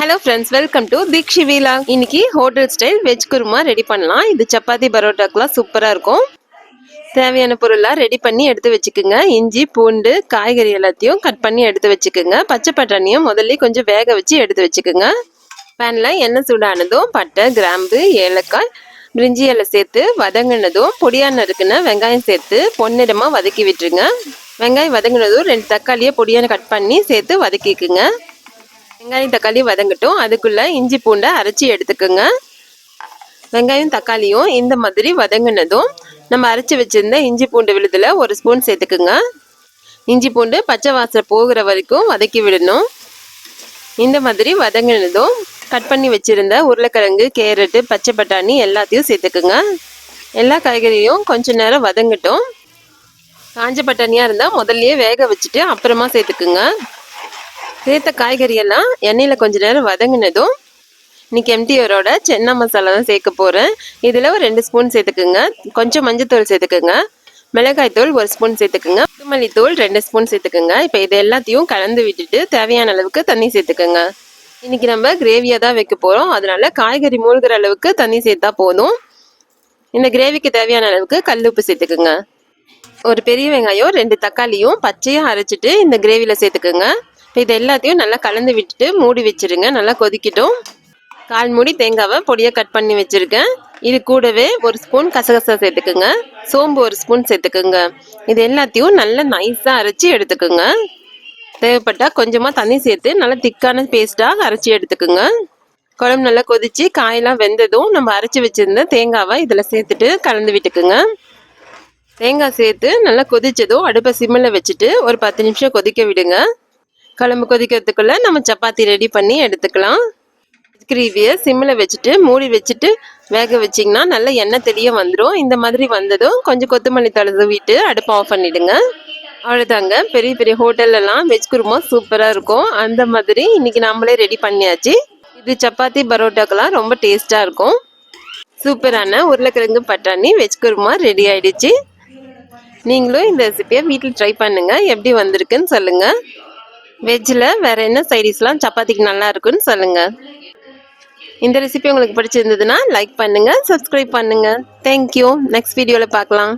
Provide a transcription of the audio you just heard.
Hello friends, welcome to Deekshi vlog. இன்னைக்கு hotel style veg kurma ready பண்ணலாம். இது சப்பாத்தி பரோட்டாக்கெலாம் சூப்பராக இருக்கும். தேவையான பொருளாக ரெடி பண்ணி எடுத்து வச்சுக்கோங்க. இஞ்சி, பூண்டு, காய்கறி எல்லாத்தையும் கட் பண்ணி எடுத்து வச்சுக்கோங்க. பச்சை பட்டாணியும் முதல்ல கொஞ்சம் வேக வச்சு எடுத்து வச்சுக்கோங்க. பேனில் எண்ணெய் சூடானதும் பட்டை, கிராம்பு, ஏலக்காய், பிரிஞ்சி இலை சேர்த்து வதங்கினதும் பொடியாக நறுக்குன வெங்காயம் சேர்த்து பொன்னிறமாக வதக்கி விட்டுருங்க. வெங்காயம் வதங்கினதும் 2 தக்காளியை பொடியான கட் பண்ணி சேர்த்து வதக்கிக்குங்க. வெங்காயம் தக்காளி வதங்கட்டும். அதுக்குள்ளே இஞ்சி பூண்டை அரைச்சி எடுத்துக்கோங்க. வெங்காயம் தக்காளியும் இந்த மாதிரி வதங்கினதும் நம்ம அரைச்சி வச்சுருந்த இஞ்சி பூண்டு விழுதில் 1 ஸ்பூன் சேர்த்துக்குங்க. இஞ்சி பூண்டு பச்சை வாசனை போகிற வரைக்கும் வதக்கி விடணும். இந்த மாதிரி வதங்கினதும் கட் பண்ணி வச்சுருந்த உருளைக்கிழங்கு, கேரட்டு, பச்சை பட்டாணி எல்லாத்தையும் சேர்த்துக்குங்க. எல்லா காய்கறியும் கொஞ்சம் நேரம் வதங்கட்டும். காஞ்ச பட்டாணியாக இருந்தால் முதல்லையே வேக வச்சுட்டு அப்புறமா சேர்த்துக்குங்க. சேர்த்த காய்கறியெல்லாம் எண்ணெயில் கொஞ்ச நேரம் வதங்கினதும் இன்னைக்கு எம்டிஆரோட சென்னா மசாலா தான் சேர்க்க போகிறேன். இதில் ஒரு 2 ஸ்பூன் சேர்த்துக்குங்க. கொஞ்சம் மஞ்சத்தூள் சேர்த்துக்குங்க. மிளகாய்த்தூள் 1 ஸ்பூன் சேர்த்துக்குங்க. கொத்தமல்லித்தூள் 2 ஸ்பூன் சேர்த்துக்குங்க. இப்போ இது எல்லாத்தையும் கலந்து விட்டுட்டு தேவையான அளவுக்கு தண்ணி சேர்த்துக்குங்க. இன்றைக்கி நம்ம கிரேவியாக தான் வைக்க போகிறோம். அதனால் காய்கறி மூழ்கிற அளவுக்கு தண்ணி சேர்த்தா போதும். இந்த கிரேவிக்கு தேவையான அளவுக்கு கல் உப்பு சேர்த்துக்குங்க. ஒரு பெரிய வெங்காயம், 2 தக்காளியும் பச்சையாக அரைச்சிட்டு இந்த கிரேவியில் சேர்த்துக்குங்க. இப்போ இது எல்லாத்தையும் நல்லா கலந்து விட்டுட்டு மூடி வச்சுருங்க. நல்லா கொதிக்கட்டும். 1/4 மூடி தேங்காவை பொடியாக கட் பண்ணி வச்சுருக்கேன். இது கூடவே 1 ஸ்பூன் கசகசா சேர்த்துக்குங்க. சோம்பு 1 ஸ்பூன் சேர்த்துக்குங்க. இது எல்லாத்தையும் நல்லா நைஸாக அரைச்சி எடுத்துக்குங்க. தேவைப்பட்டால் கொஞ்சமாக தண்ணி சேர்த்து நல்லா திக்கான பேஸ்ட்டாக அரைச்சி எடுத்துக்குங்க. குழம்பு நல்லா கொதித்து காயெல்லாம் வெந்ததும் நம்ம அரைச்சி வச்சுருந்த தேங்காவை இதில் சேர்த்துட்டு கலந்து விட்டுக்குங்க. தேங்காய் சேர்த்து நல்லா கொதித்ததும் அடுப்பை சிம்மில் வச்சுட்டு ஒரு 10 நிமிஷம் கொதிக்க விடுங்க. குழம்பு கொதிக்கிறதுக்குள்ளே நம்ம சப்பாத்தி ரெடி பண்ணி எடுத்துக்கலாம். கிரேவியை சிம்மில் வச்சுட்டு மூடி வச்சுட்டு வேக வச்சிங்கன்னா நல்லா எண்ணெய் தெளிய வந்துடும். இந்த மாதிரி வந்ததும் கொஞ்சம் கொத்தமல்லி தழை தூவிட்டு அடுப்பை ஆஃப் பண்ணிவிடுங்க. அவ்வளோதாங்க. பெரிய பெரிய ஹோட்டல்லலாம் வெஜ் குருமா சூப்பராக இருக்கும். அந்த மாதிரி இன்றைக்கி நம்மளே ரெடி பண்ணியாச்சு. இது சப்பாத்தி பரோட்டாக்கெல்லாம் ரொம்ப டேஸ்ட்டாக இருக்கும். சூப்பரான உருளைக்கிழங்கு பட்டாணி வெஜ் குருமா ரெடி ஆகிடுச்சு. நீங்களும் இந்த ரெசிபியை வீட்டில் ட்ரை பண்ணுங்கள். எப்படி வந்திருக்குன்னு சொல்லுங்கள். வெஜ்ஜில் வேறு என்ன சைடிஷ்லாம் சப்பாத்திக்கு நல்லா இருக்குன்னு சொல்லுங்கள். இந்த ரெசிபி உங்களுக்கு பிடிச்சிருந்ததுன்னா லைக் பண்ணுங்கள், சப்ஸ்கிரைப் பண்ணுங்கள். தேங்க்யூ. நெக்ஸ்ட் வீடியோவில் பார்க்கலாம்.